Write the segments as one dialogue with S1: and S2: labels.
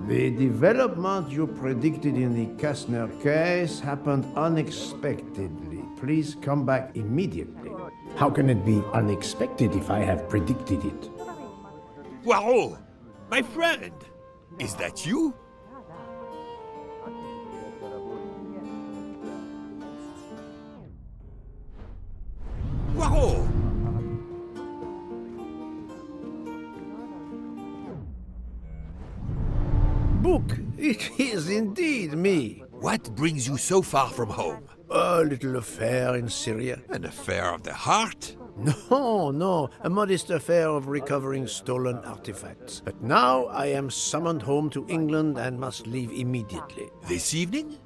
S1: The development you predicted in the Kastner case happened unexpectedly. Please come back immediately.
S2: How can it be unexpected if I have predicted it?
S3: Poirot! My friend! Is that you? Poirot!
S1: Book, it is indeed me.
S3: What brings you so far from home?
S1: A little affair in Syria.
S3: An affair of the heart?
S1: No, a modest affair of recovering stolen artifacts. But now I am summoned home to England and must leave immediately.
S3: This evening?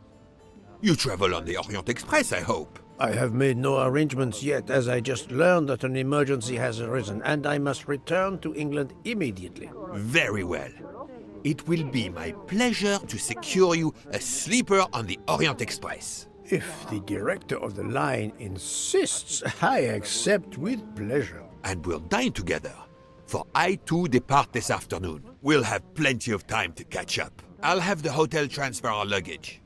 S3: You travel on the Orient Express, I hope.
S1: I have made no arrangements yet, as I just learned that an emergency has arisen, and I must return to England immediately.
S3: Very well. It will be my pleasure to secure you a sleeper on the Orient Express.
S1: If the director of the line insists, I accept with pleasure.
S3: And we'll dine together, for I too depart this afternoon. We'll have plenty of time to catch up. I'll have the hotel transfer our luggage.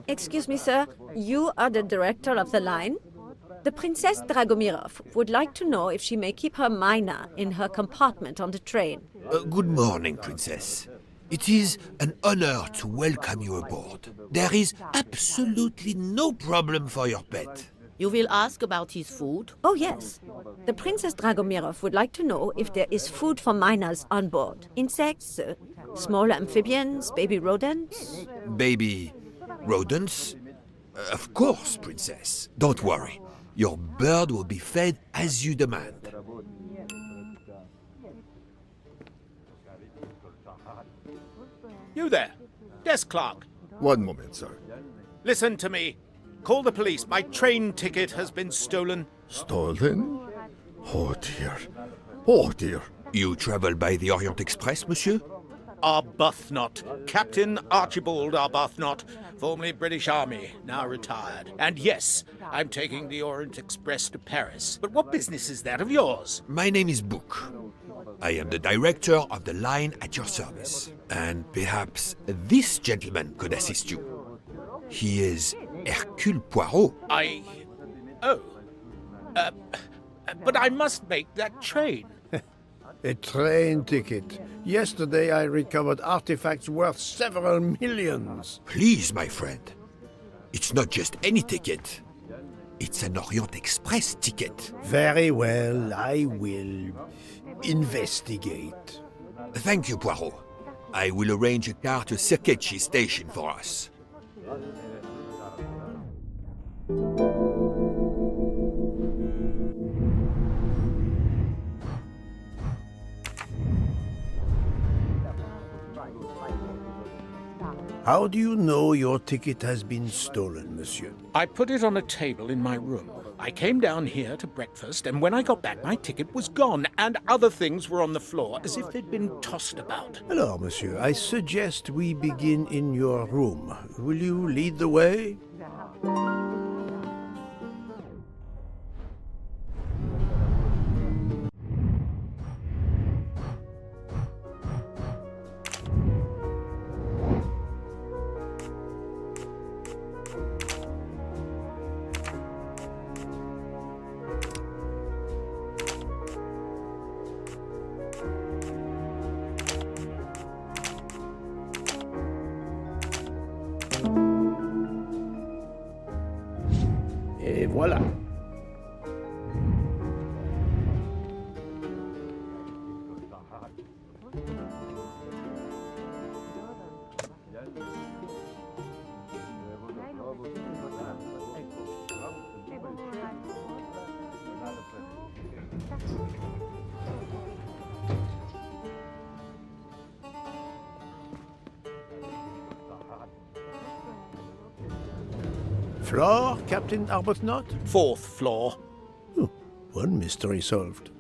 S4: Excuse me, sir. You are the director of the line? The Princess Dragomirov would like to know if she may keep her mina in her compartment on the train.
S3: Good morning, Princess. It is an honor to welcome you aboard. There is absolutely no problem for your pet.
S5: You will ask about his food?
S4: Oh, yes. The Princess Dragomirov would like to know if there is food for miners on board. Insects, small amphibians, baby rodents.
S3: Baby rodents? Of course, Princess. Don't worry. Your bird will be fed as you demand.
S6: You there, desk clerk.
S7: One moment, sir.
S6: Listen to me. Call the police. My train ticket has been stolen.
S7: Stolen? Oh dear. Oh dear.
S3: You travel by the Orient Express, monsieur?
S6: Arbuthnot. Captain Archibald Arbuthnot, formerly British Army, now retired. And yes, I'm taking the Orient Express to Paris. But what business is that of yours?
S3: My name is Book. I am the director of the line at your service. And perhaps this gentleman could assist you. He is Hercule Poirot.
S6: But I must make that train.
S1: A train ticket. Yesterday I recovered artifacts worth several millions.
S3: Please, my friend. It's not just any ticket. It's an Orient Express ticket.
S1: Very well, I will investigate.
S3: Thank you, Poirot. I will arrange a car to Circetchi station for us.
S1: How do you know your ticket has been stolen, monsieur?
S6: I put it on a table in my room. I came down here to breakfast, and when I got back, my ticket was gone, and other things were on the floor as if they'd been tossed about.
S1: Alors, monsieur, I suggest we begin in your room. Will you lead the way?
S2: Et voilà.
S1: Floor, Captain Arbuthnot?
S6: 4th floor.
S1: One mystery solved.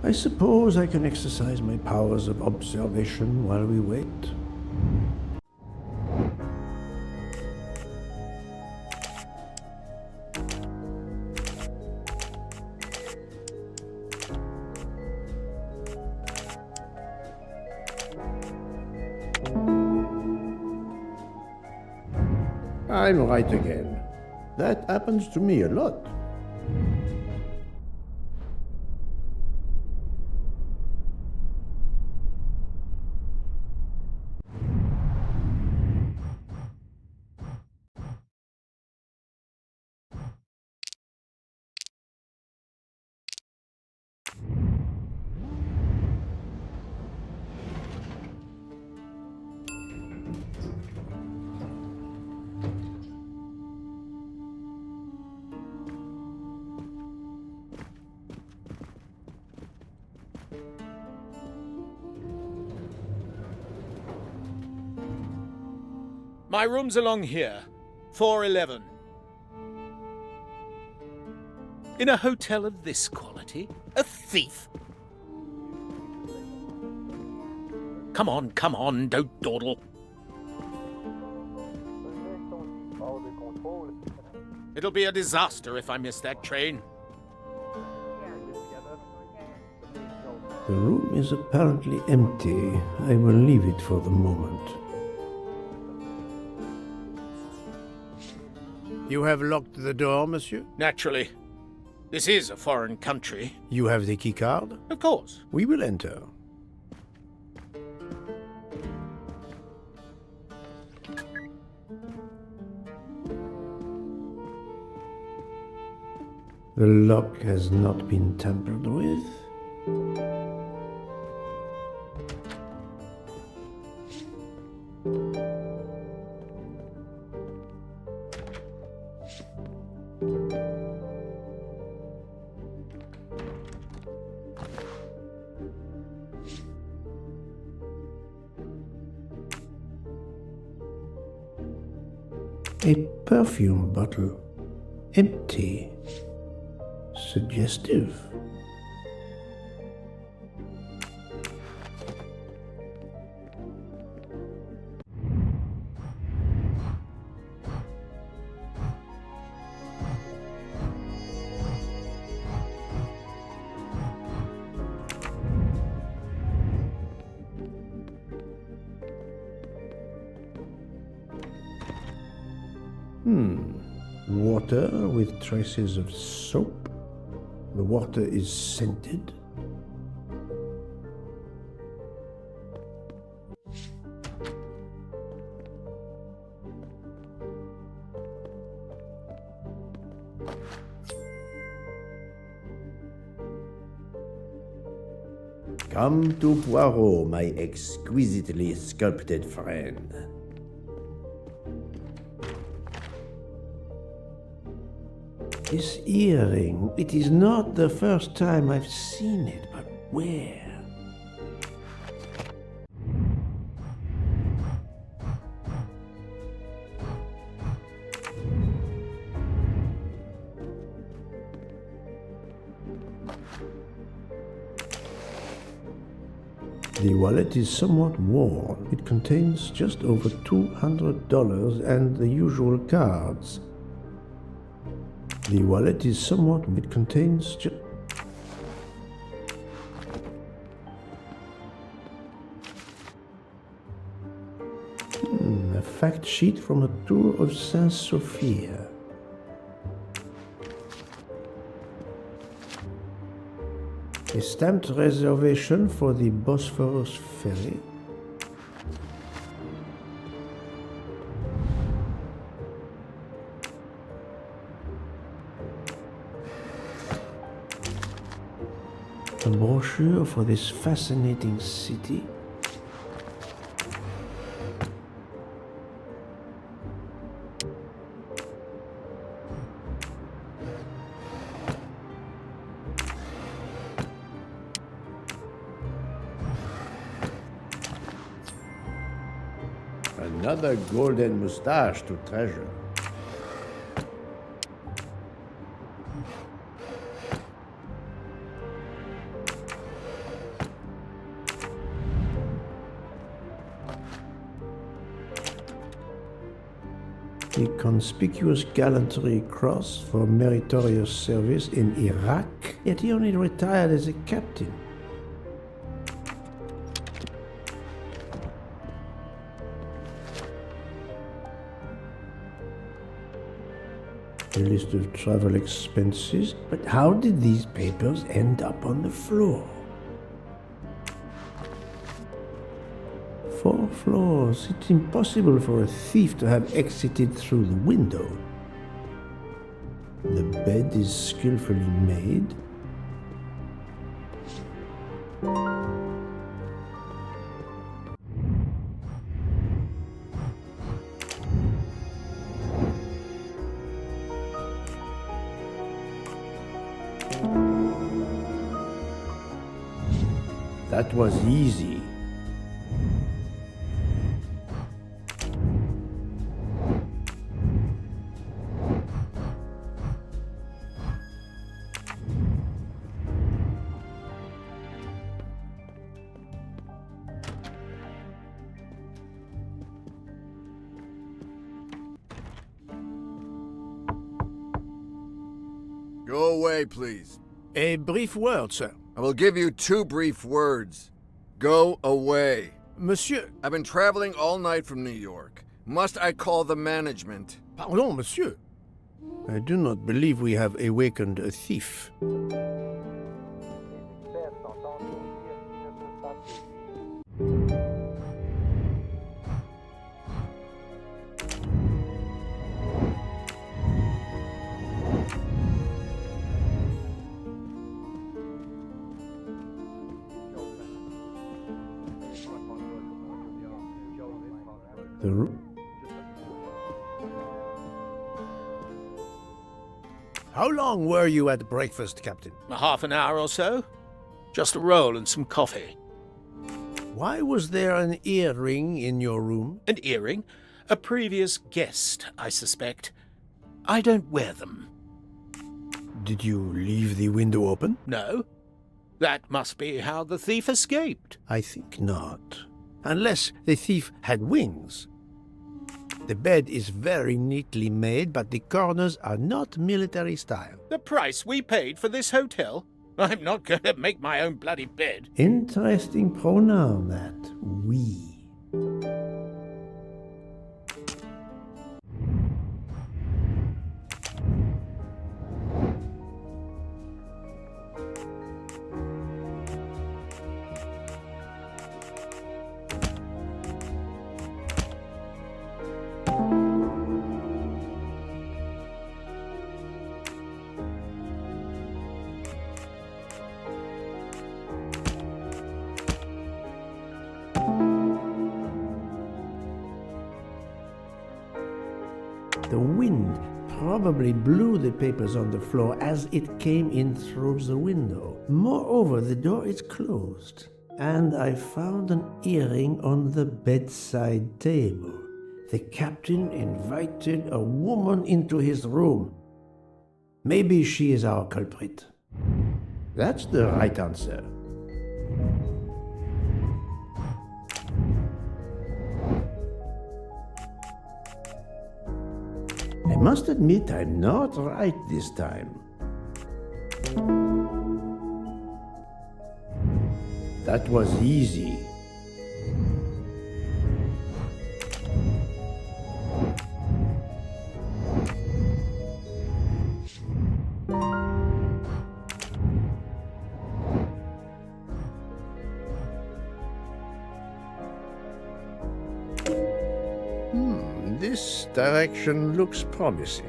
S1: I suppose I can exercise my powers of observation while we wait. I'm right again. That happens to me a lot.
S6: My room's along here, 411. In a hotel of this quality? A thief? Come on, don't dawdle. It'll be a disaster if I miss that train.
S1: The room is apparently empty. I will leave it for the moment. You have locked the door, monsieur?
S6: Naturally. This is a foreign country.
S1: You have the key card?
S6: Of course.
S1: We will enter. The lock has not been tampered with. A perfume bottle. Empty. Suggestive. Water with traces of soap. The water is scented. Come to Poirot, my exquisitely sculpted friend. This earring, it is not the first time I've seen it, but where? The wallet is somewhat worn. It contains just over $200 and the usual cards. The wallet is somewhat... It contains just... a fact sheet from a tour of Saint Sophia. A stamped reservation for the Bosphorus ferry. A brochure for this fascinating city. Another golden moustache to treasure. The Conspicuous Gallantry Cross for meritorious service in Iraq, yet he only retired as a captain. A list of travel expenses, but how did these papers end up on the floor? 4 floors. It's impossible for a thief to have exited through the window. The bed is skillfully made. That was easy.
S7: Go away, please.
S2: A brief word, sir.
S7: I will give you 2 brief words. Go away.
S2: Monsieur.
S7: I've been traveling all night from New York. Must I call the management?
S2: Pardon, monsieur.
S1: I do not believe we have awakened a thief.
S2: How long were you at breakfast, Captain?
S6: Half an hour or so. Just a roll and some coffee.
S2: Why was there an earring in your room?
S6: An earring? A previous guest, I suspect. I don't wear them.
S2: Did you leave the window open?
S6: No. That must be how the thief escaped.
S2: I think not. Unless the thief had wings. The bed is very neatly made, but the corners are not military style.
S6: The price we paid for this hotel? I'm not going to make my own bloody bed.
S1: Interesting pronoun, that. We. The wind probably blew the papers on the floor as it came in through the window. Moreover, the door is closed, and I found an earring on the bedside table. The captain invited a woman into his room. Maybe she is our culprit. That's the right answer. I must admit I'm not right this time. That was easy. This direction looks promising.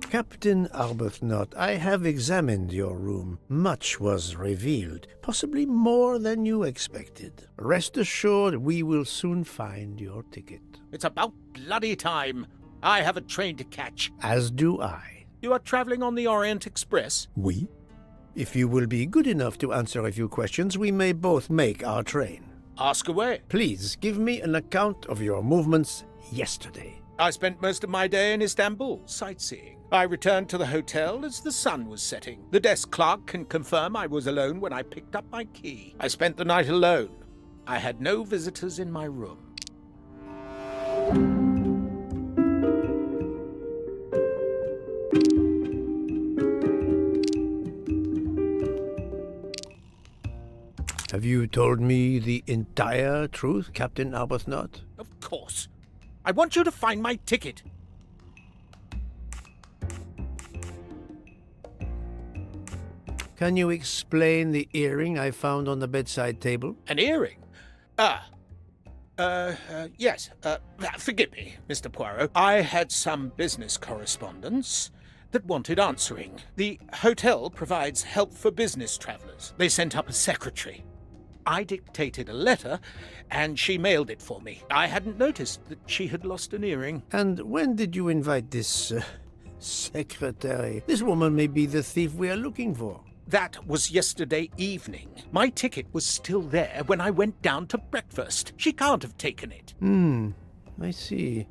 S2: Captain Arbuthnot, I have examined your room. Much was revealed, possibly more than you expected. Rest assured we will soon find your ticket.
S6: It's about bloody time. I have a train to catch.
S2: As do I.
S6: You are traveling on the Orient Express?
S2: Oui? If you will be good enough to answer a few questions, we may both make our train.
S6: Ask away.
S2: Please give me an account of your movements yesterday.
S6: I spent most of my day in Istanbul, sightseeing. I returned to the hotel as the sun was setting. The desk clerk can confirm I was alone when I picked up my key. I spent the night alone. I had no visitors in my room.
S2: Have you told me the entire truth, Captain Arbuthnot?
S6: Of course. I want you to find my ticket.
S2: Can you explain the earring I found on the bedside table?
S6: An earring? Yes. Forgive me, Mr. Poirot. I had some business correspondence that wanted answering. The hotel provides help for business travelers. They sent up a secretary. I dictated a letter, and she mailed it for me. I hadn't noticed that she had lost an earring.
S2: And when did you invite this secretary? This woman may be the thief we are looking for.
S6: That was yesterday evening. My ticket was still there when I went down to breakfast. She can't have taken it.
S2: I see.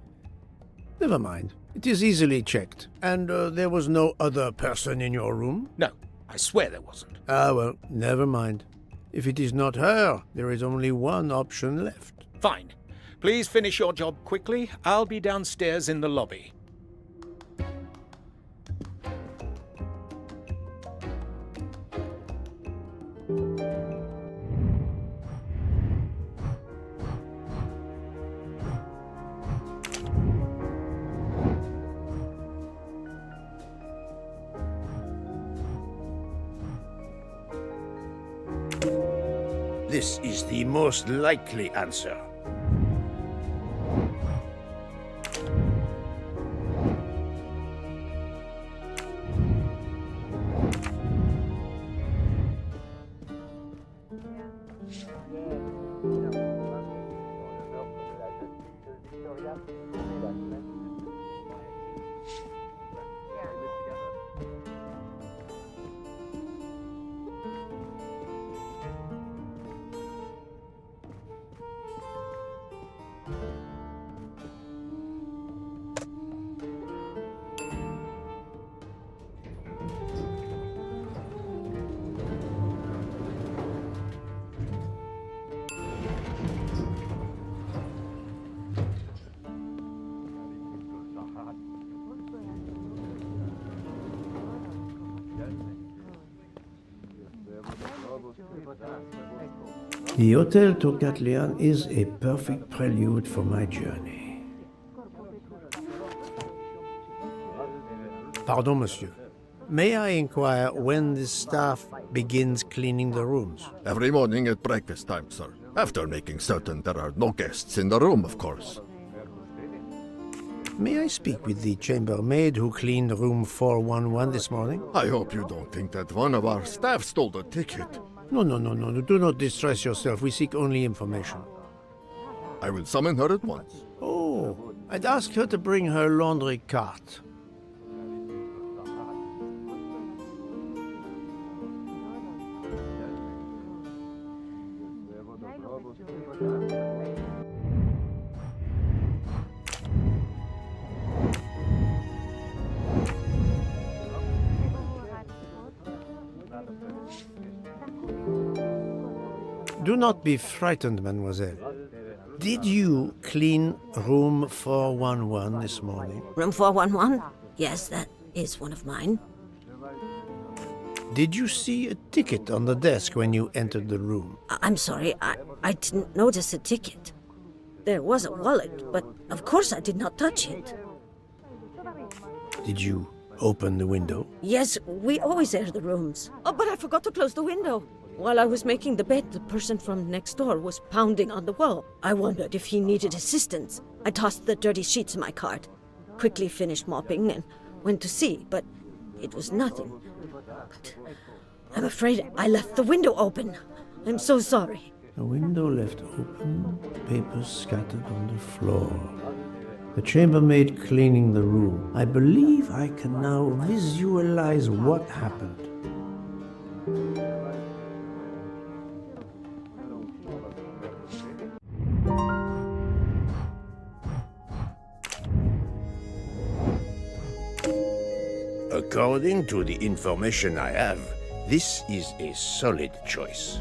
S2: Never mind. It is easily checked. And there was no other person in your room?
S6: No, I swear there wasn't.
S2: Ah, well, never mind. If it is not her, there is only one option left.
S6: Fine. Please finish your job quickly. I'll be downstairs in the lobby.
S2: This is the most likely answer. The Hotel Tocatlian is a perfect prelude for my journey. Pardon, monsieur. May I inquire when the staff begins cleaning the rooms?
S7: Every morning at breakfast time, sir. After making certain there are no guests in the room, of course.
S2: May I speak with the chambermaid who cleaned room 411 this morning?
S7: I hope you don't think that one of our staff stole the ticket.
S2: No. Do not distress yourself. We seek only information.
S7: I will summon her at once.
S2: Oh, I'd ask her to bring her laundry cart. Do not be frightened, mademoiselle. Did you clean room 411 this morning?
S8: Room 411? Yes, that is one of mine.
S2: Did you see a ticket on the desk when you entered the room?
S8: I'm sorry, I didn't notice a ticket. There was a wallet, but of course I did not touch it.
S2: Did you open the window?
S8: Yes, we always air the rooms. Oh, but I forgot to close the window. While I was making the bed, the person from next door was pounding on the wall. I wondered if he needed assistance. I tossed the dirty sheets in my cart, quickly finished mopping, and went to see, but it was nothing. But I'm afraid I left the window open. I'm so sorry.
S1: A window left open, papers scattered on the floor. The chambermaid cleaning the room. I believe I can now visualize what happened.
S2: According to the information I have, this is a solid choice.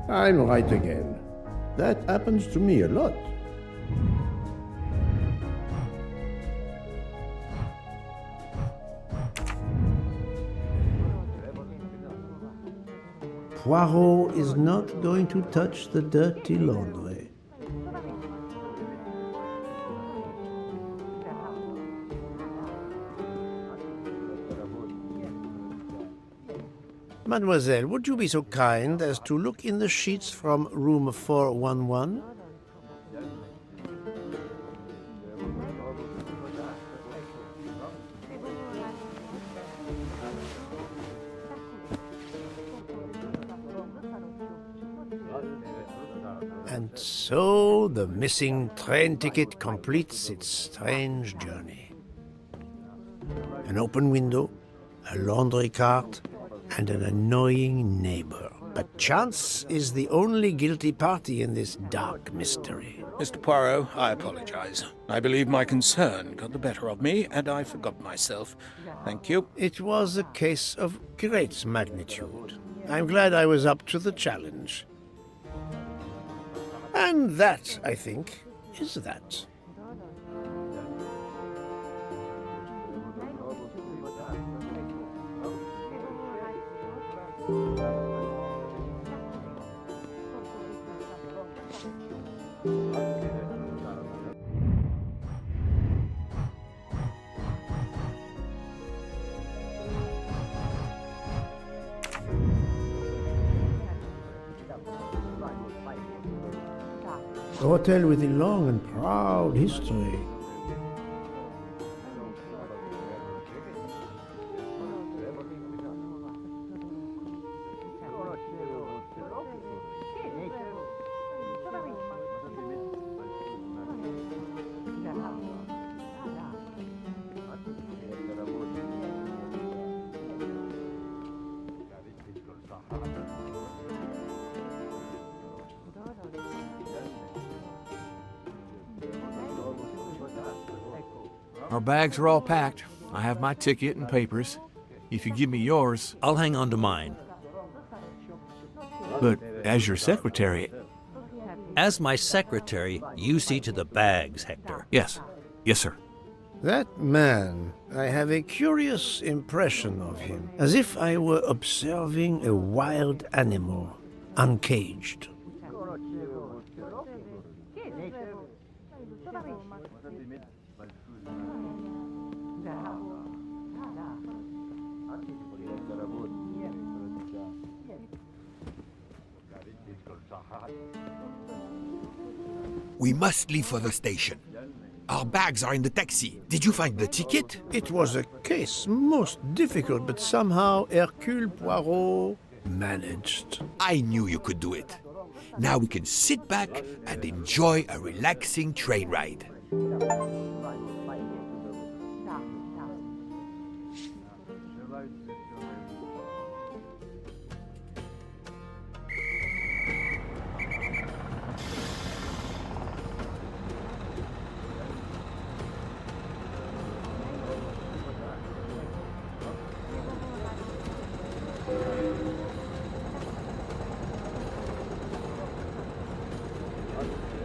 S1: I'm right again. That happens to me a lot. Poirot is not going to touch the dirty laundry.
S2: Mademoiselle, would you be so kind as to look in the sheets from room 411? And so the missing train ticket completes its strange journey. An open window, a laundry cart, and an annoying neighbor. But chance is the only guilty party in this dark mystery.
S6: Mr. Poirot, I apologize. I believe my concern got the better of me, and I forgot myself. Thank you.
S2: It was a case of great magnitude. I'm glad I was up to the challenge. And that, I think, is that.
S1: A hotel with a long and proud history.
S9: Our bags are all packed. I have my ticket and papers. If you give me yours,
S10: I'll hang on to mine.
S9: but as your secretary...
S10: As my secretary, you see to the bags, Hector.
S9: Yes. Yes, sir.
S2: That man, I have a curious impression of him, as if I were observing a wild animal, uncaged.
S3: We must leave for the station. Our bags are in the taxi. Did you find the ticket?
S2: It was a case most difficult, but somehow Hercule Poirot managed.
S3: I knew you could do it. Now we can sit back and enjoy a relaxing train ride.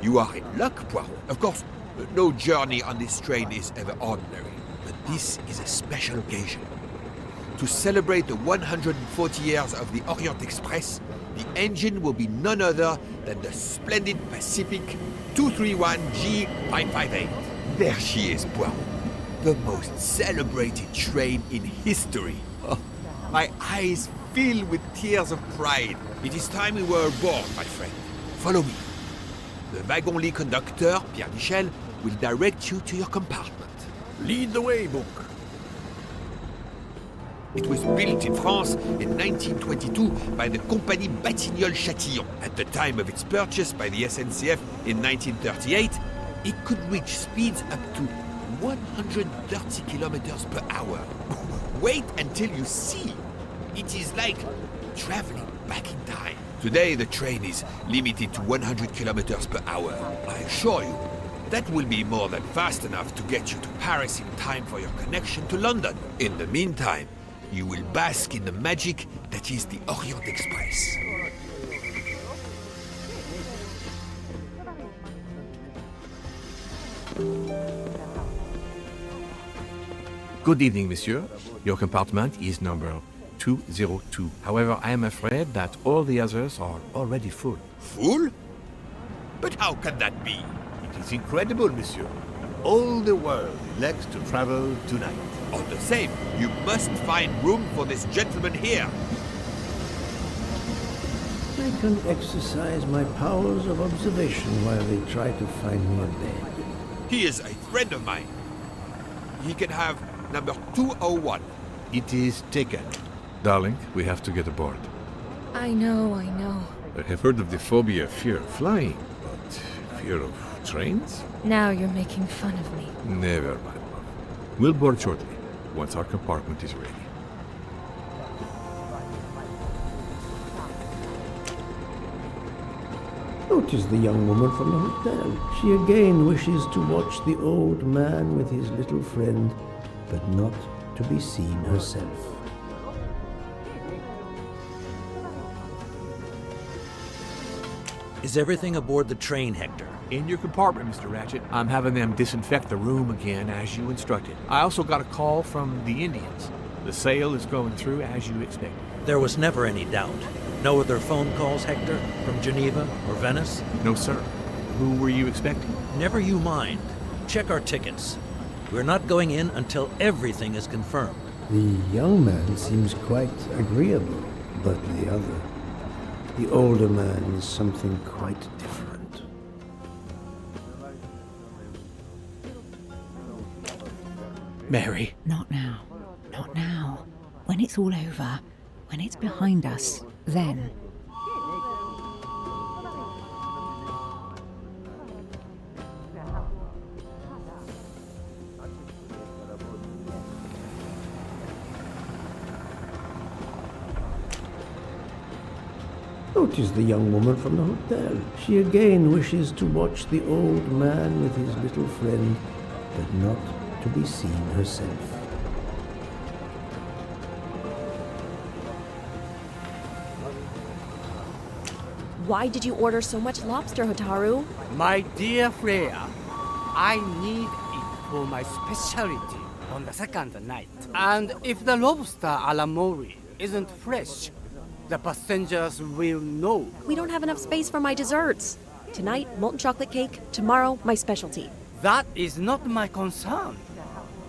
S3: You are in luck, Poirot. Of course, no journey on this train is ever ordinary, but this is a special occasion. To celebrate the 140 years of the Orient Express, the engine will be none other than the splendid Pacific 231G558. There she is, Poirot. The most celebrated train in history. Oh, my eyes fill with tears of pride. It is time we were aboard, my friend. Follow me. The wagon-lit conductor, Pierre Michel, will direct you to your compartment.
S6: Lead the way, Book.
S3: It was built in France in 1922 by the Compagnie Batignolles-Châtillon. At the time of its purchase by the SNCF in 1938, it could reach speeds up to 130 kilometers per hour. Wait until you see. It is like traveling back in time. Today, the train is limited to 100 kilometers per hour. I assure you, that will be more than fast enough to get you to Paris in time for your connection to London. In the meantime, you will bask in the magic that is the Orient Express.
S9: Good evening, monsieur. Your compartment is number 202. However, I am afraid that all the others are already full.
S3: Full? But how can that be?
S11: It is incredible, monsieur. All the world elects to travel tonight.
S3: All the same, you must find room for this gentleman here.
S1: I can exercise my powers of observation while they try to find me a bed.
S3: He is a friend of mine. He can have number 201.
S11: It is taken.
S9: Darling, we have to get aboard.
S12: I know.
S11: I have heard of the phobia of fear of flying, but fear of trains?
S12: Now you're making fun of me.
S11: Never, my love. We'll board shortly, once our compartment is ready.
S1: Notice the young woman from the hotel. She again wishes to watch the old man with his little friend, but not to be seen herself.
S10: Is everything aboard the train, Hector?
S9: In your compartment, Mr. Ratchet. I'm having them disinfect the room again as you instructed. I also got a call from the Indians. The sale is going through as you expected.
S10: There was never any doubt. No other phone calls, Hector? From Geneva or Venice?
S9: No, sir. Who were you expecting?
S10: Never you mind. Check our tickets. We're not going in until everything is confirmed.
S1: The young man seems quite agreeable, but the older man is something quite different.
S9: Mary.
S13: Not now. Not now. When it's all over, when it's behind us, then.
S1: Notice the young woman from the hotel. She again wishes to watch the old man with his little friend, but not to be seen herself.
S14: Why did you order so much lobster, Hotaru?
S15: My dear Freya, I need it for my specialty on the second night. And if the lobster a la mori isn't fresh, the passengers will know.
S14: We don't have enough space for my desserts. Tonight, molten chocolate cake. Tomorrow, my specialty.
S15: That is not my concern.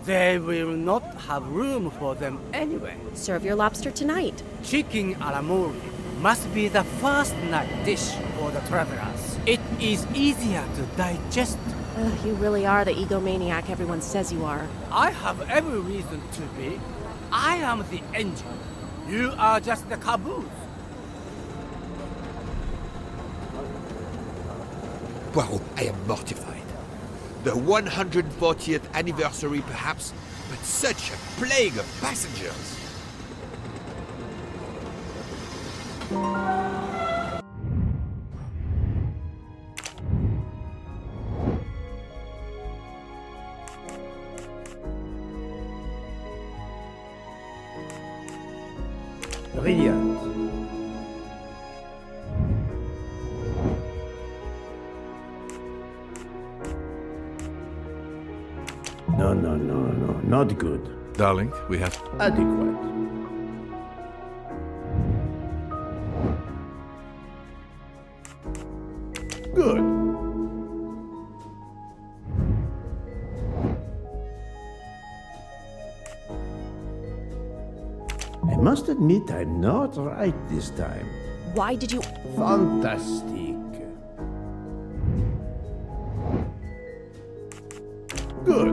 S15: They will not have room for them anyway.
S14: Serve your lobster tonight.
S15: Chicken a la mori must be the first night dish for the travelers. It is easier to digest.
S14: You really are the egomaniac everyone says you are.
S15: I have every reason to be. I am the engine. You are just the caboose.
S3: Poirot, I am mortified. The 140th anniversary, perhaps, but such a plague of passengers.
S1: Brilliant. no, not good.
S11: Darling, we have...
S1: Adequate. Good. I must admit I'm not right this time.
S14: Why did you...
S1: Fantastic. Good.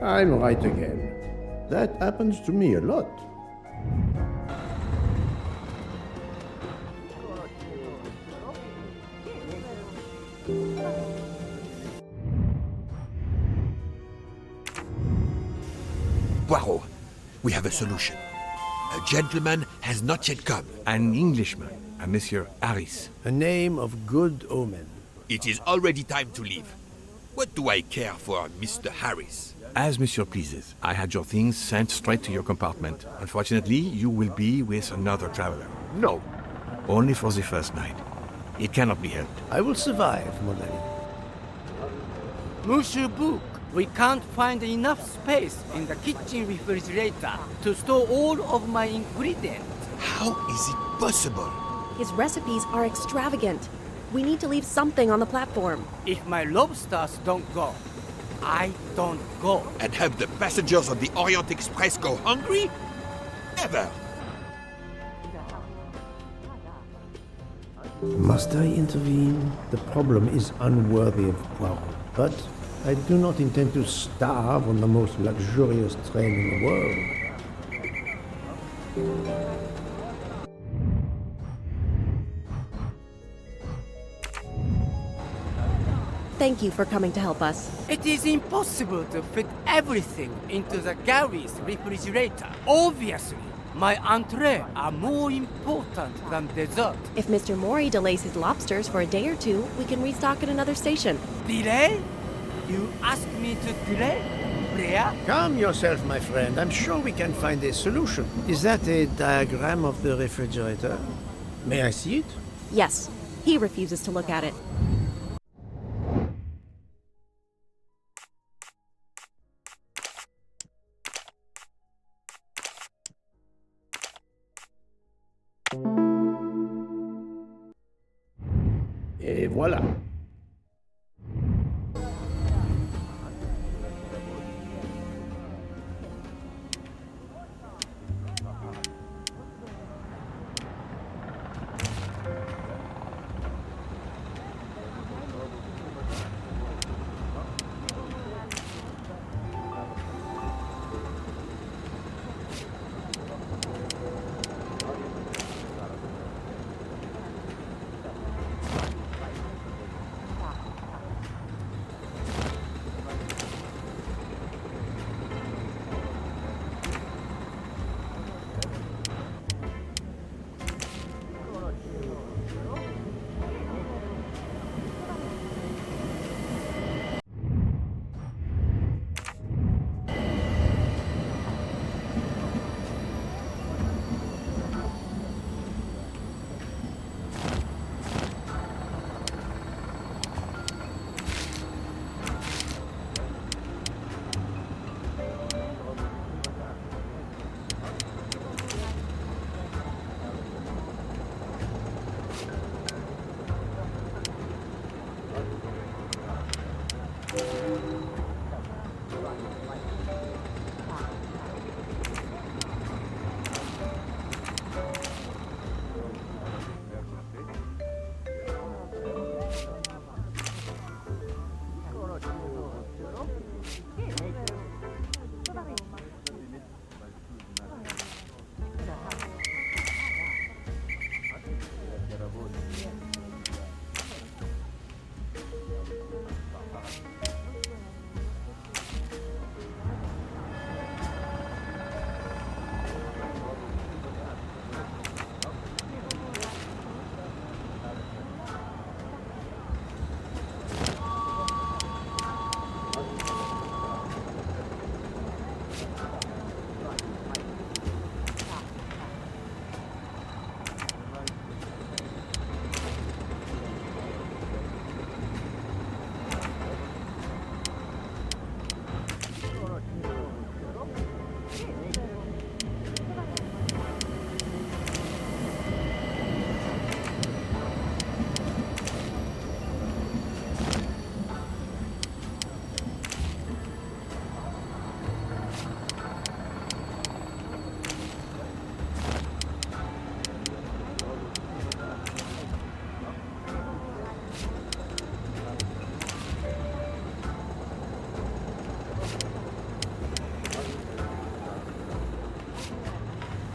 S1: I'm right again. That happens to me a lot.
S3: Poirot, we have a solution. A gentleman has not yet come.
S9: An Englishman, a Monsieur Harris.
S2: A name of good omen.
S3: It is already time to leave. What do I care for Mr. Harris?
S9: As Monsieur pleases. I had your things sent straight to your compartment. Unfortunately, you will be with another traveler.
S3: No.
S9: Only for the first night. It cannot be helped.
S2: I will survive, mon ami.
S15: Monsieur Book, we can't find enough space in the kitchen refrigerator to store all of my ingredients.
S3: How is it possible?
S14: His recipes are extravagant. We need to leave something on the platform.
S15: If my lobsters don't go, I don't go.
S3: And have the passengers of the Orient Express go hungry? Never!
S1: Must I intervene? The problem is unworthy of Poirot, but I do not intend to starve on the most luxurious train in the world.
S14: Thank you for coming to help us.
S15: It is impossible to fit everything into the Gary's refrigerator. Obviously, my entree are more important than dessert.
S14: If Mr. Mori delays his lobsters for a day or two, we can restock at another station.
S15: Delay? You ask me to delay? Freya?
S2: Calm yourself, my friend. I'm sure we can find a solution. Is that a diagram of the refrigerator? May I see it?
S14: Yes. He refuses to look at it.
S1: Et voilà.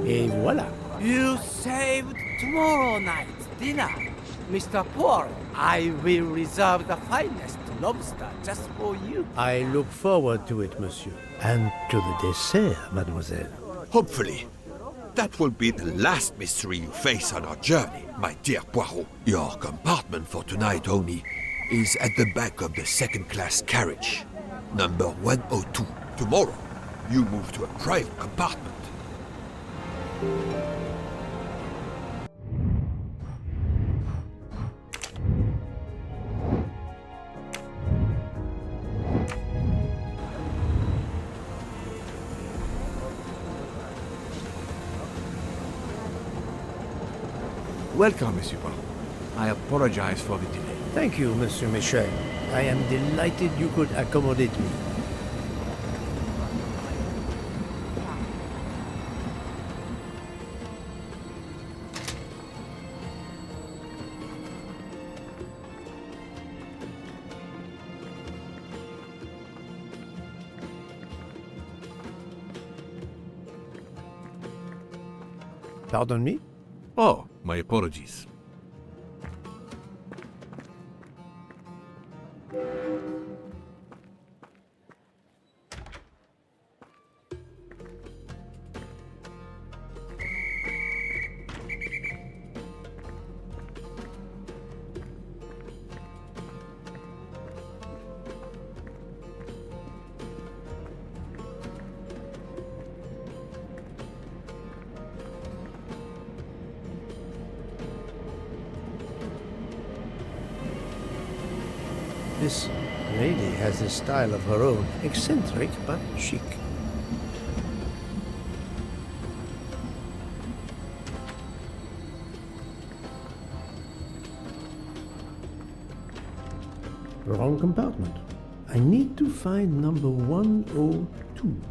S2: Et voilà.
S15: You saved tomorrow night's dinner. Mr. Poirot, I will reserve the finest lobster just for you.
S2: I look forward to it, monsieur. And to the dessert, mademoiselle.
S3: Hopefully. That will be the last mystery you face on our journey, my dear Poirot. Your compartment for tonight only is at the back of the second-class carriage, number 102. Tomorrow, you move to a private compartment.
S9: Welcome, Monsieur Poirot. I apologize for the delay.
S2: Thank you, Monsieur Michel. I am delighted you could accommodate me. Pardon me?
S11: Oh, my apologies.
S2: This lady has a style of her own, eccentric but chic. Wrong compartment. I need to find number 102.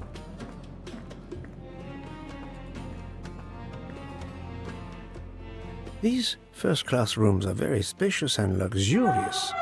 S2: These first-class rooms are very spacious and luxurious.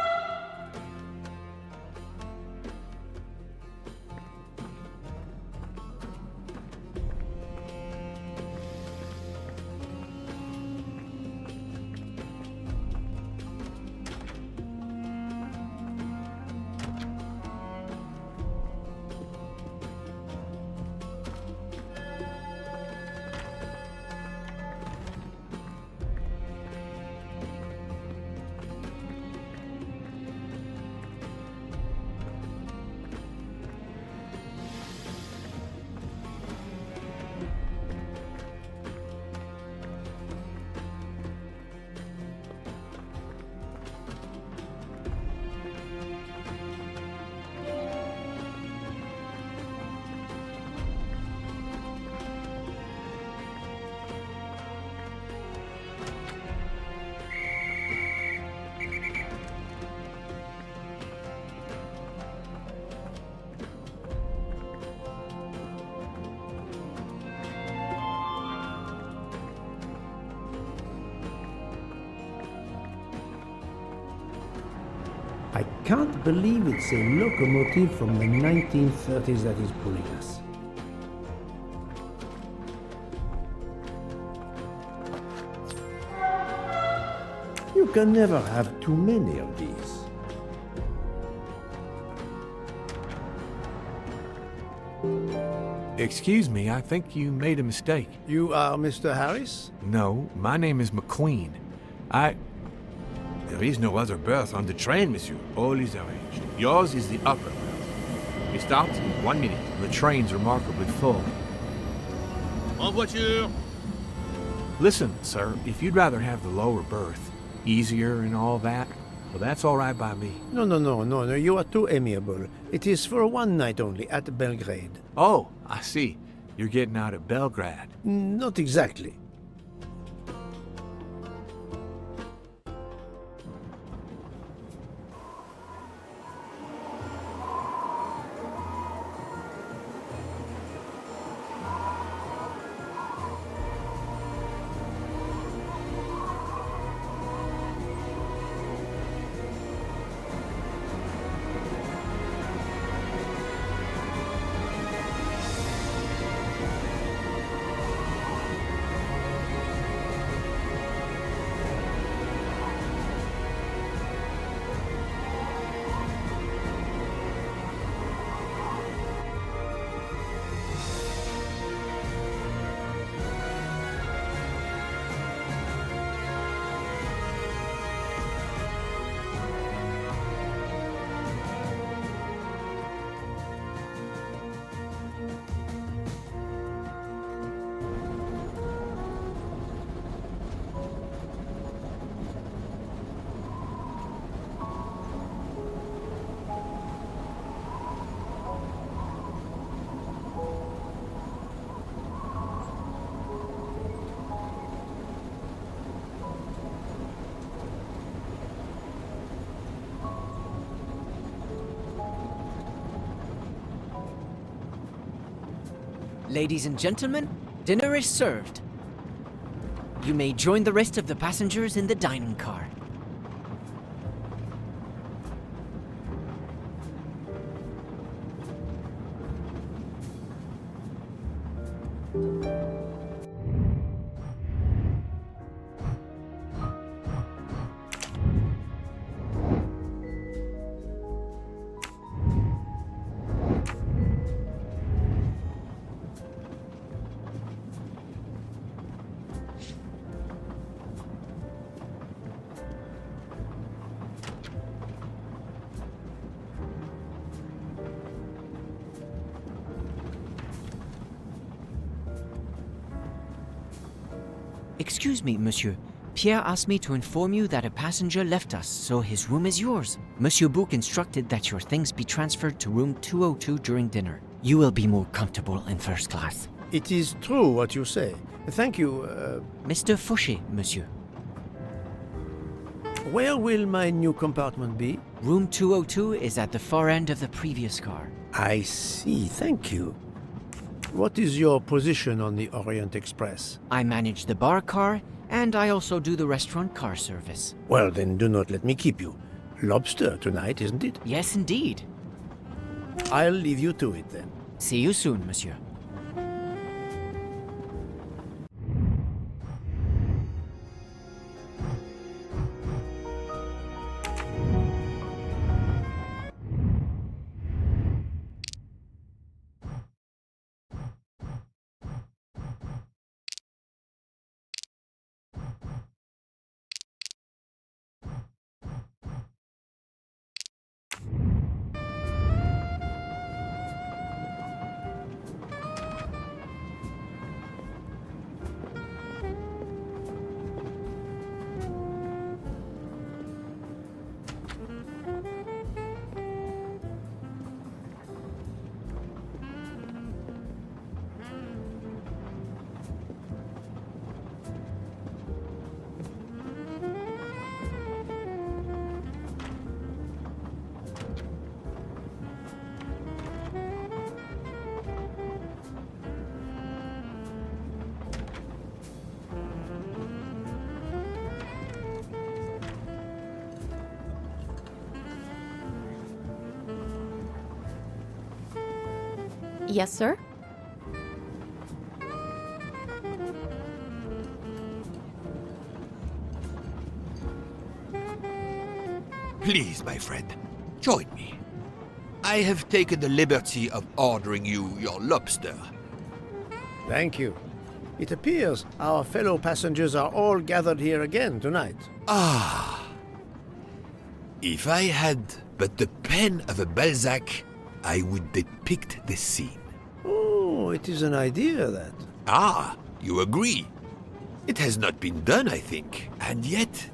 S2: I can't believe it's a locomotive from the 1930s that is pulling us. You can never have too many of these.
S9: Excuse me, I think you made a mistake.
S2: You are Mr. Harris?
S9: No, my name is McQueen.
S11: There is no other berth on the train, monsieur. All is arranged. Yours is the upper berth. We start in 1 minute.
S9: The train's remarkably full.
S6: En voiture!
S9: Listen, sir, if you'd rather have the lower berth, easier and all that, well, that's all right by me.
S2: No, you are too amiable. It is for one night only, at Belgrade.
S9: Oh, I see. You're getting out at Belgrade.
S2: Not exactly.
S16: Ladies and gentlemen, dinner is served. You may join the rest of the passengers in the dining car. Excuse me, monsieur. Pierre asked me to inform you that a passenger left us, so his room is yours. Monsieur Bouc instructed that your things be transferred to room 202 during dinner. You will be more comfortable in first class.
S2: It is true what you say. Thank you,
S16: Mr. Fauché, monsieur.
S2: Where will my new compartment be?
S16: Room 202 is at the far end of the previous car.
S2: I see, thank you. What is your position on the Orient Express?
S16: I manage the bar car, and I also do the restaurant car service.
S2: Well, then do not let me keep you. Lobster tonight, isn't it?
S16: Yes, indeed.
S2: I'll leave you to it, then.
S16: See you soon, monsieur.
S14: Yes, sir?
S3: Please, my friend, join me. I have taken the liberty of ordering you your lobster.
S2: Thank you. It appears our fellow passengers are all gathered here again tonight.
S3: Ah. If I had but the pen of a Balzac, I would depict this scene.
S2: Oh, it is an idea, that.
S3: Ah, you agree. It has not been done, I think. And yet,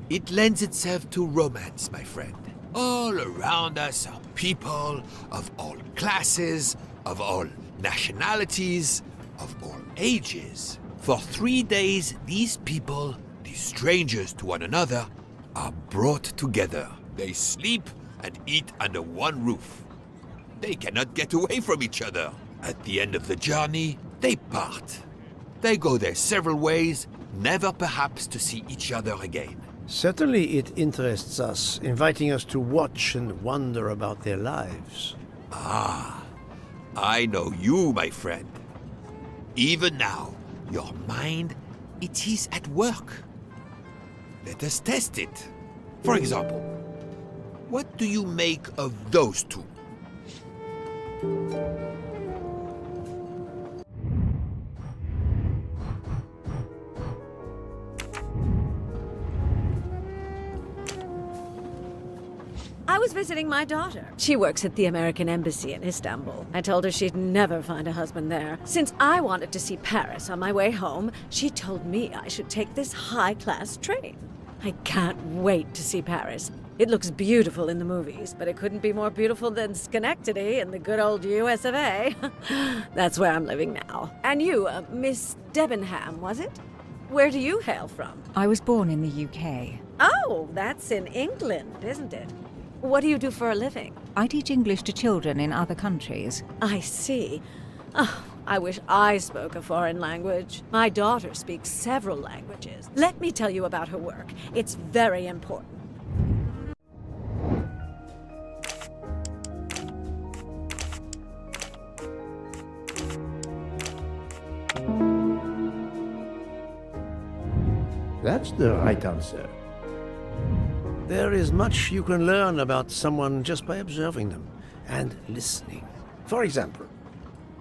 S3: it lends itself to romance, my friend. All around us are people of all classes, of all nationalities, of all ages. For 3 days, these people, these strangers to one another, are brought together. They sleep and eat under one roof. They cannot get away from each other. At the end of the journey, they part. They go their several ways, never perhaps to see each other again.
S2: Certainly it interests us, inviting us to watch and wonder about their lives.
S3: Ah, I know you, my friend. Even now, your mind, it is at work. Let us test it. For example, what do you make of those two?
S4: I was visiting my daughter. She works at the American Embassy in Istanbul. I told her she'd never find a husband there. Since I wanted to see Paris on my way home, she told me I should take this high-class train. I can't wait to see Paris. It looks beautiful in the movies, but it couldn't be more beautiful than Schenectady in the good old US of A. That's where I'm living now. And you, Miss Debenham, was it? Where do you hail from?
S13: I was born in the UK.
S4: Oh, that's in England, isn't it? What do you do for a living?
S13: I teach English to children in other countries.
S4: I see. Oh, I wish I spoke a foreign language. My daughter speaks several languages. Let me tell you about her work. It's very important.
S1: That's the right answer.
S2: There is much you can learn about someone just by observing them and listening. For example,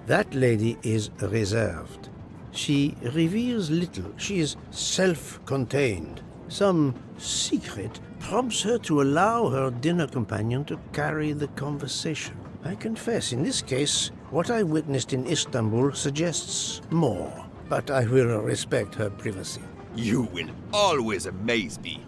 S2: that lady is reserved. She reveals little. She is self-contained. Some secret prompts her to allow her dinner companion to carry the conversation. I confess, in this case, what I witnessed in Istanbul suggests more, but I will respect her privacy.
S3: You will always amaze me.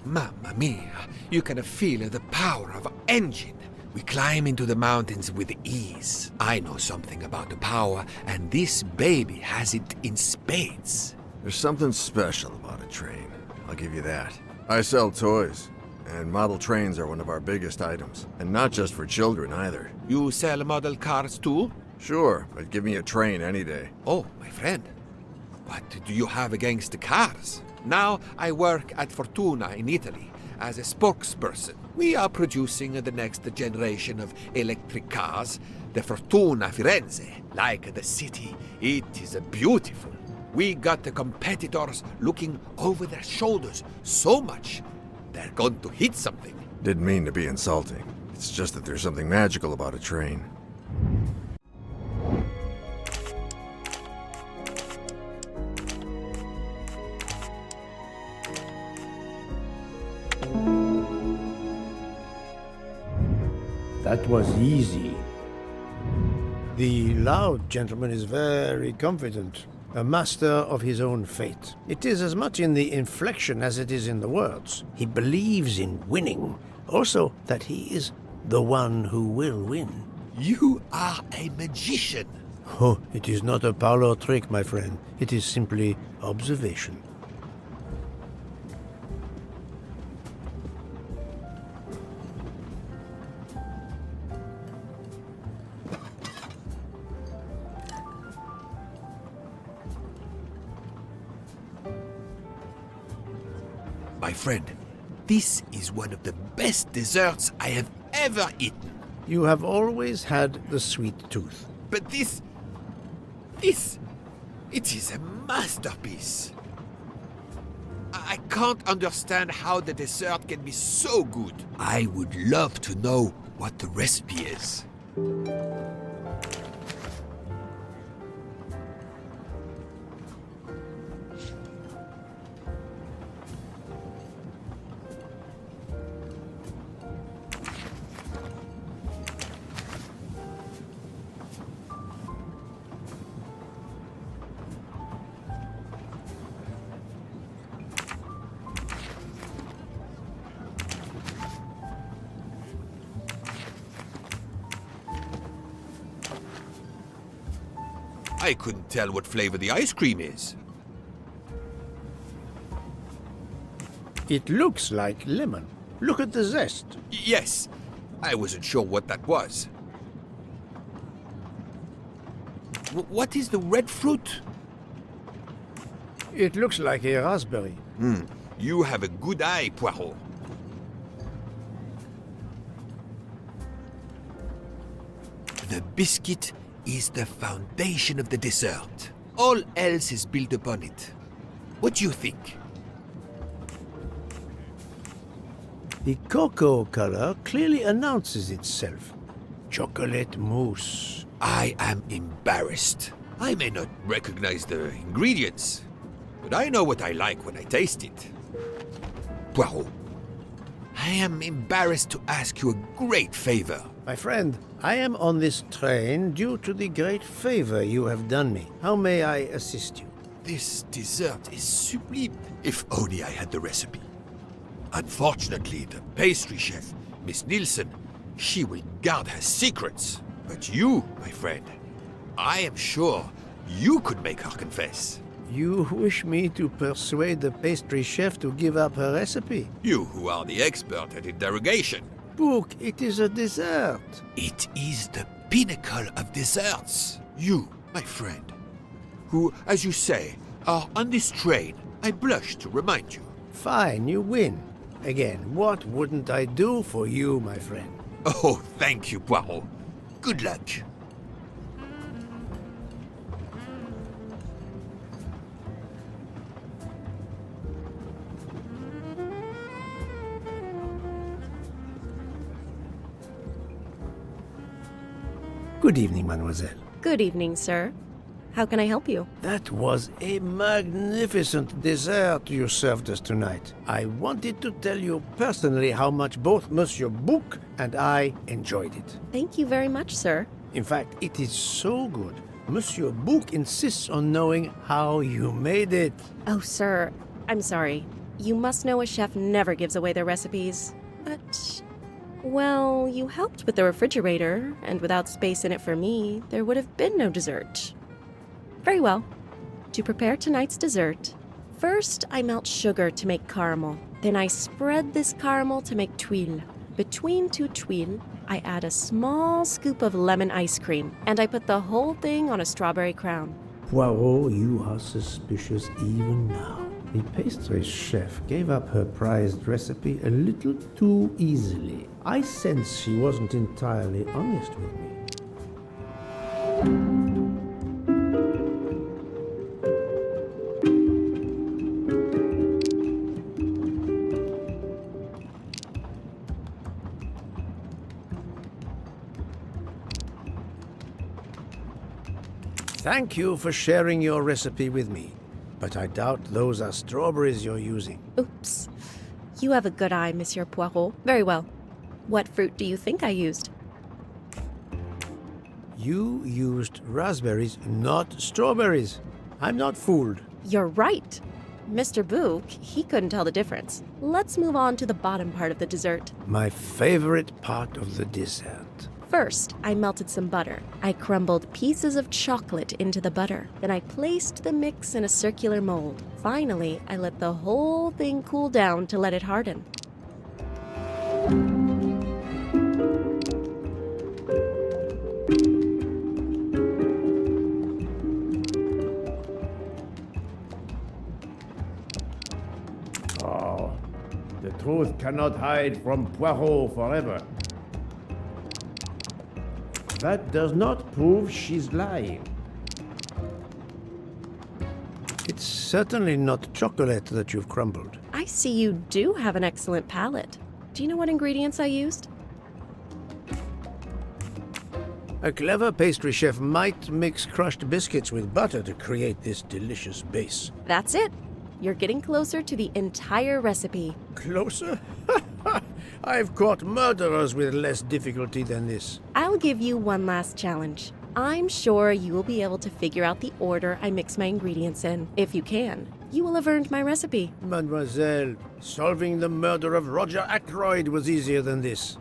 S3: Mamma mia, you can feel the power of an engine. We climb into the mountains with ease. I know something about the power, and this baby has it in spades.
S7: There's something special about a train. I'll give you that. I sell toys, and model trains are one of our biggest items. And not just for children either.
S3: You sell model cars too?
S7: Sure, but give me a train any day.
S3: Oh, my friend. What do you have against the cars? Now I work at Fortuna in Italy as a spokesperson. We are producing the next generation of electric cars, the Fortuna Firenze. Like the city, it is beautiful. We got the competitors looking over their shoulders so much, they're going to hit something.
S7: Didn't mean to be insulting. It's just that there's something magical about a train.
S1: That was easy.
S2: The loud gentleman is very confident, a master of his own fate. It is as much in the inflection as it is in the words. He believes in winning, also that he is the one who will win.
S3: You are a magician.
S2: Oh, it is not a parlor trick, my friend. It is simply observation.
S3: My friend, this is one of the best desserts I have ever eaten.
S2: You have always had the sweet tooth.
S3: But it is a masterpiece. I can't understand how the dessert can be so good. I would love to know what the recipe is. I couldn't tell what flavor the ice cream is.
S2: It looks like lemon. Look at the zest.
S3: Yes, I wasn't sure what that was. What is the red fruit?
S2: It looks like a raspberry.
S3: You have a good eye, Poirot. The biscuit is the foundation of the dessert. All else is built upon it. What do you think?
S2: The cocoa color clearly announces itself. Chocolate mousse.
S3: I am embarrassed. I may not recognize the ingredients, but I know what I like when I taste it. Poirot, I am embarrassed to ask you a great favor.
S2: My friend, I am on this train due to the great favor you have done me. How may I assist you?
S3: This dessert is sublime. If only I had the recipe. Unfortunately, the pastry chef, Miss Nielsen, she will guard her secrets. But you, my friend, I am sure you could make her confess.
S2: You wish me to persuade the pastry chef to give up her recipe?
S3: You who are the expert at interrogation.
S2: Book, it is a dessert.
S3: It is the pinnacle of desserts. You, my friend, who, as you say, are on this train, I blush to remind you.
S2: Fine, you win. Again, what wouldn't I do for you, my friend?
S3: Oh, thank you, Poirot. Good luck.
S2: Good evening, mademoiselle.
S14: Good evening, sir. How can I help you?
S2: That was a magnificent dessert you served us tonight. I wanted to tell you personally how much both Monsieur Bouc and I enjoyed it.
S14: Thank you very much, sir.
S2: In fact, it is so good. Monsieur Bouc insists on knowing how you made it.
S14: Oh, sir, I'm sorry. You must know a chef never gives away their recipes. But, well, you helped with the refrigerator, and without space in it for me, there would have been no dessert. Very well. To prepare tonight's dessert, first I melt sugar to make caramel. Then I spread this caramel to make tuiles. Between two tuiles, I add a small scoop of lemon ice cream, and I put the whole thing on a strawberry crown.
S1: Poirot, you are suspicious even now. The pastry chef gave up her prized recipe a little too easily. I sense she wasn't entirely honest with me.
S2: Thank you for sharing your recipe with me, but I doubt those are strawberries you're using.
S14: Oops. You have a good eye, Monsieur Poirot. Very well. What fruit do you think I used?
S2: You used raspberries, not strawberries. I'm not fooled.
S14: You're right. Mr. Bouc, he couldn't tell the difference. Let's move on to the bottom part of the dessert.
S2: My favorite part of the dessert.
S14: First, I melted some butter. I crumbled pieces of chocolate into the butter. Then I placed the mix in a circular mold. Finally, I let the whole thing cool down to let it harden.
S1: Oh, the truth cannot hide from Poirot forever. That does not prove she's lying.
S2: It's certainly not chocolate that you've crumbled.
S14: I see you do have an excellent palate. Do you know what ingredients I used?
S2: A clever pastry chef might mix crushed biscuits with butter to create this delicious base.
S14: That's it. You're getting closer to the entire recipe.
S2: Closer? I've caught murderers with less difficulty than this.
S14: I'll give you one last challenge. I'm sure you will be able to figure out the order I mix my ingredients in. If you can, you will have earned my recipe.
S2: Mademoiselle, solving the murder of Roger Ackroyd was easier than this.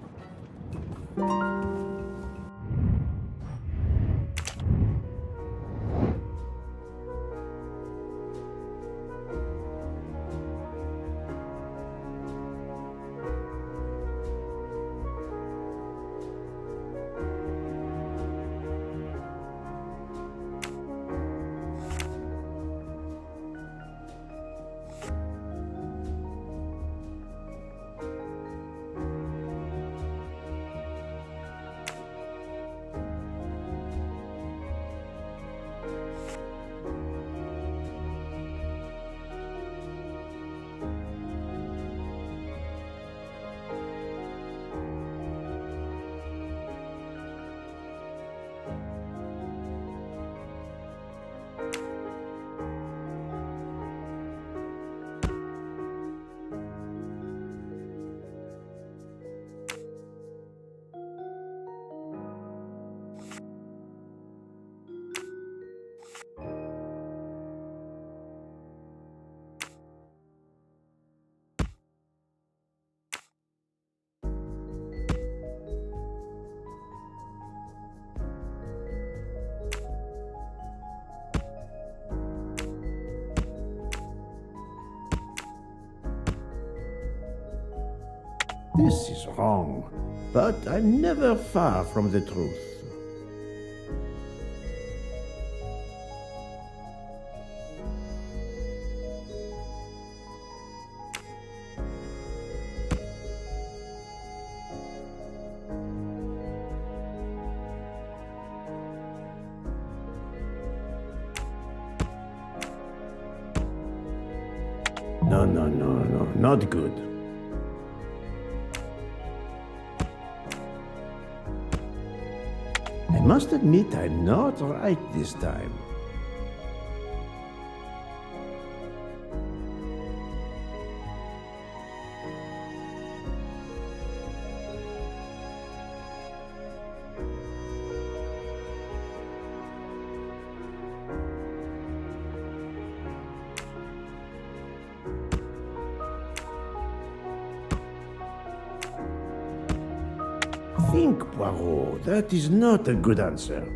S1: This is wrong, but I'm never far from the truth. No, not good. I must admit I'm not right this time. Think, Poirot. That is not a good answer.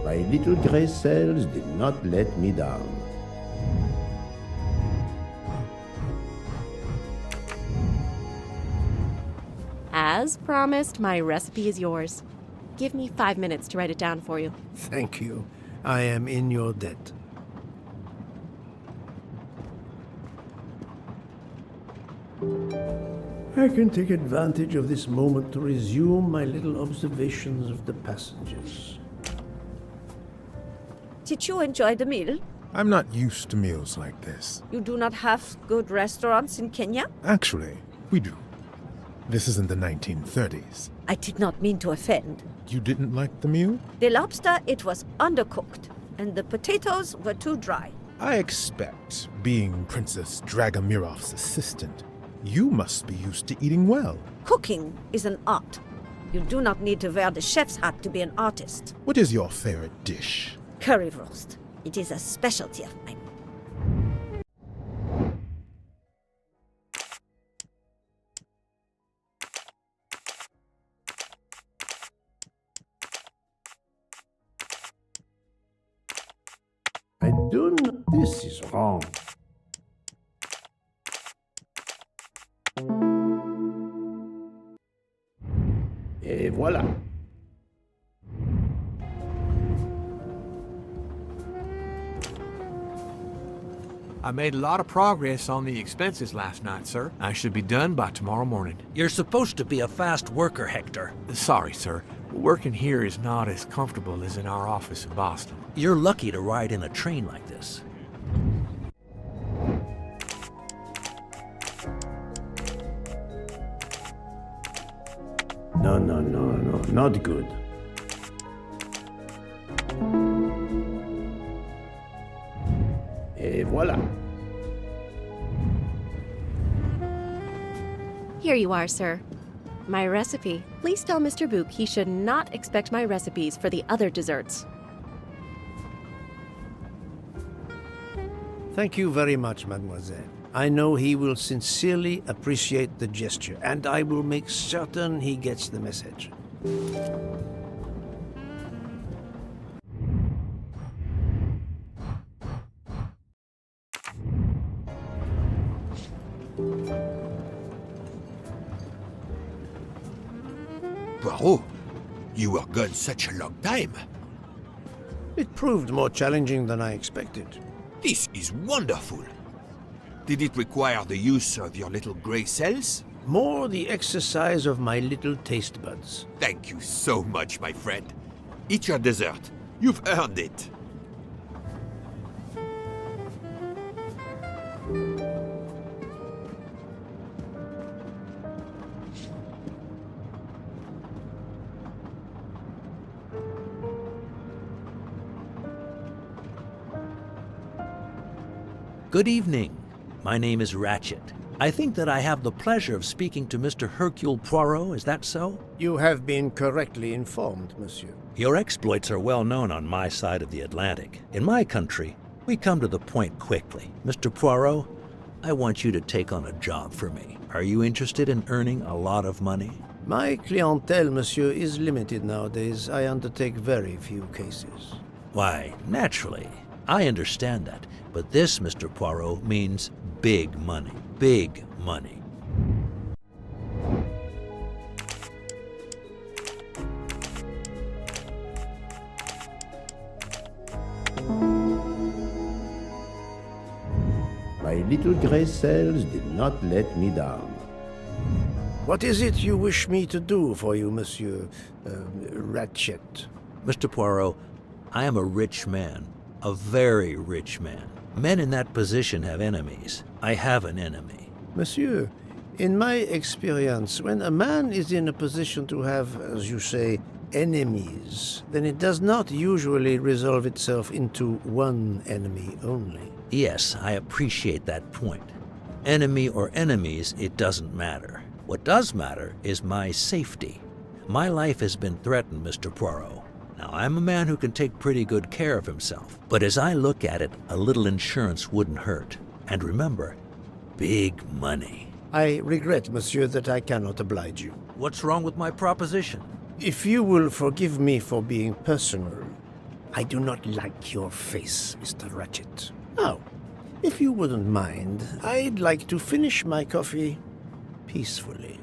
S1: My little gray cells did not let me down.
S14: As promised, my recipe is yours. Give me 5 minutes to write it down for you.
S2: Thank you. I am in your debt.
S1: I can take advantage of this moment to resume my little observations of the passengers.
S8: Did you enjoy the meal?
S17: I'm not used to meals like this.
S8: You do not have good restaurants in Kenya?
S17: Actually, we do. This isn't the 1930s.
S8: I did not mean to offend.
S17: You didn't like the meal?
S8: The lobster, it was undercooked, and the potatoes were too dry.
S17: I expect, being Princess Dragomirov's assistant, you must be used to eating well.
S8: Cooking is an art. You do not need to wear the chef's hat to be an artist.
S17: What is your favorite dish?
S8: Currywurst. It is a specialty of mine.
S1: I do not... This is wrong. Et voilà.
S9: I made a lot of progress on the expenses last night, sir. I should be done by tomorrow morning.
S10: You're supposed to be a fast worker, Hector.
S9: Sorry, sir. Working here is not as comfortable as in our office in Boston.
S10: You're lucky to ride in a train like this.
S1: No, not good. Et voilà.
S14: Here you are, sir. My recipe. Please tell Mr. Book he should not expect my recipes for the other desserts.
S2: Thank you very much, mademoiselle. I know he will sincerely appreciate the gesture, and I will make certain he gets the message.
S3: Poirot, you were gone such a long time.
S2: It proved more challenging than I expected.
S3: This is wonderful. Did it require the use of your little grey cells?
S2: More the exercise of my little taste buds.
S3: Thank you so much, my friend. Eat your dessert. You've earned it.
S10: Good evening. My name is Ratchet. I think that I have the pleasure of speaking to Mr. Hercule Poirot, is that so?
S2: You have been correctly informed, monsieur.
S10: Your exploits are well known on my side of the Atlantic. In my country, we come to the point quickly. Mr. Poirot, I want you to take on a job for me. Are you interested in earning a lot of money?
S2: My clientele, monsieur, is limited nowadays. I undertake very few cases.
S10: Why, naturally. I understand that. But this, Mr. Poirot, means big money. Big money.
S1: My little gray cells did not let me down.
S2: What is it you wish me to do for you, Monsieur Ratchet?
S10: Mr. Poirot, I am a rich man. A very rich man. Men in that position have enemies. I have an enemy.
S2: Monsieur, in my experience, when a man is in a position to have, as you say, enemies, then it does not usually resolve itself into one enemy only.
S10: Yes, I appreciate that point. Enemy or enemies, it doesn't matter. What does matter is my safety. My life has been threatened, Mr. Poirot. Now, I'm a man who can take pretty good care of himself, but as I look at it, a little insurance wouldn't hurt. And remember, big money.
S2: I regret, monsieur, that I cannot oblige you.
S10: What's wrong with my proposition?
S2: If you will forgive me for being personal, I do not like your face, Mr. Ratchet. Now, if you wouldn't mind, I'd like to finish my coffee peacefully.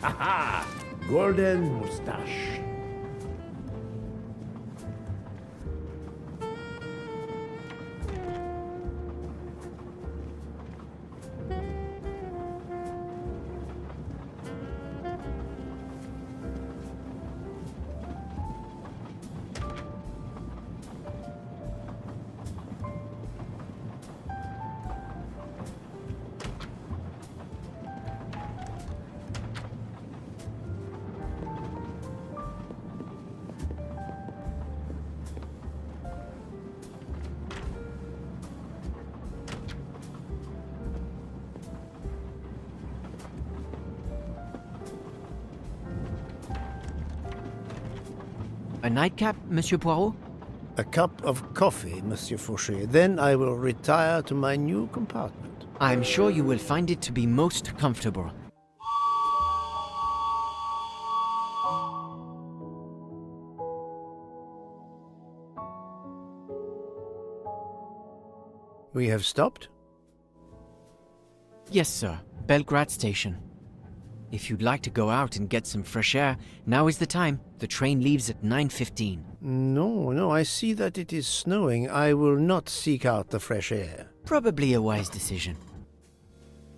S1: Haha! Golden mustache.
S16: A nightcap, Monsieur Poirot?
S2: A cup of coffee, Monsieur Fauché. Then I will retire to my new compartment.
S16: I'm sure you will find it to be most comfortable.
S2: We have stopped?
S16: Yes, sir. Belgrade Station. If you'd like to go out and get some fresh air, now is the time. The train leaves at 9:15.
S2: No, I see that it is snowing. I will not seek out the fresh air.
S16: Probably a wise decision.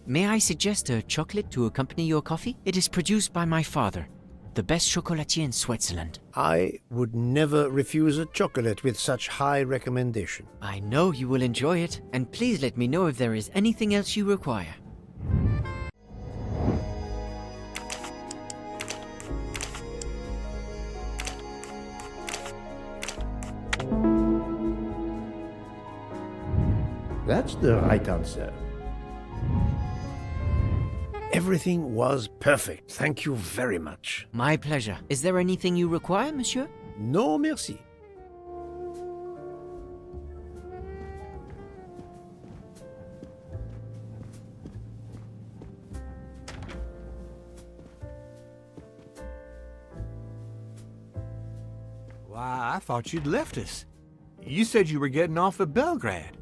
S16: May I suggest a chocolate to accompany your coffee? It is produced by my father, the best chocolatier in Switzerland.
S2: I would never refuse a chocolate with such high recommendation.
S16: I know you will enjoy it, and please let me know if there is anything else you require.
S1: That's the right answer.
S2: Everything was perfect. Thank you very much.
S16: My pleasure. Is there anything you require, monsieur?
S2: No, merci.
S9: I thought you'd left us. You said you were getting off at Belgrade.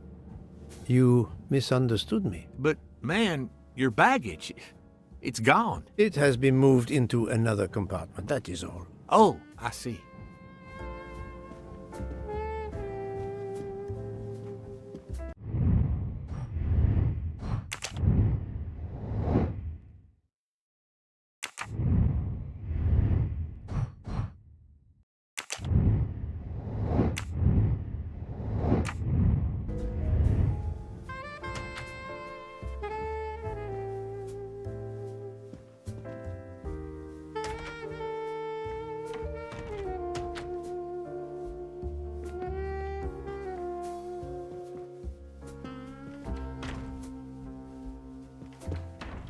S2: You misunderstood me.
S9: But, man, your baggage, it's gone.
S2: It has been moved into another compartment, that is all.
S9: Oh, I see.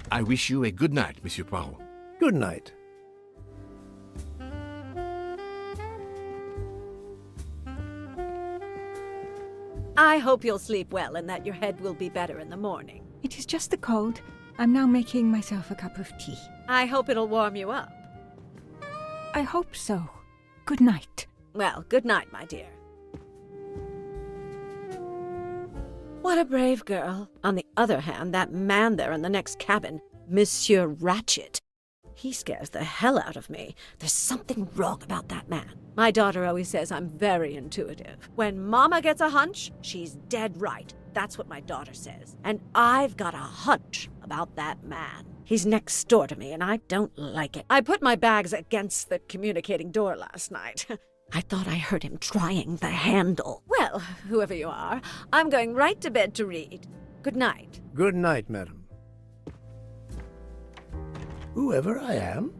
S9: I wish you a good night, Monsieur Poirot.
S2: Good night.
S4: I hope you'll sleep well and that your head will be better in the morning.
S13: It is just the cold. I'm now making myself a cup of tea.
S4: I hope it'll warm you up.
S13: I hope so. Good night.
S4: Well, good night, my dear. What a brave girl. On the other hand, that man there in the next cabin, Monsieur Ratchet, he scares the hell out of me. There's something wrong about that man. My daughter always says I'm very intuitive. When Mama gets a hunch, she's dead right. That's what my daughter says. And I've got a hunch about that man. He's next door to me, and I don't like it. I put my bags against the communicating door last night. I thought I heard him trying the handle. Well, whoever you are, I'm going right to bed to read. Good night.
S2: Good night, madam. Whoever I am?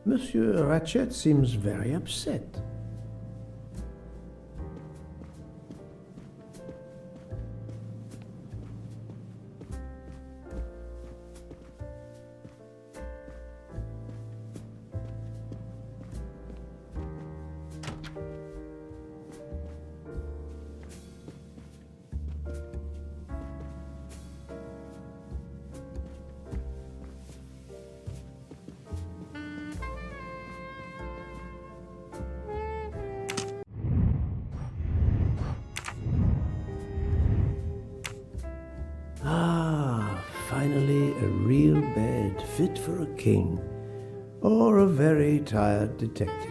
S1: Monsieur Ratchet seems very upset. Finally, a real bed fit for a king, or a very tired detective.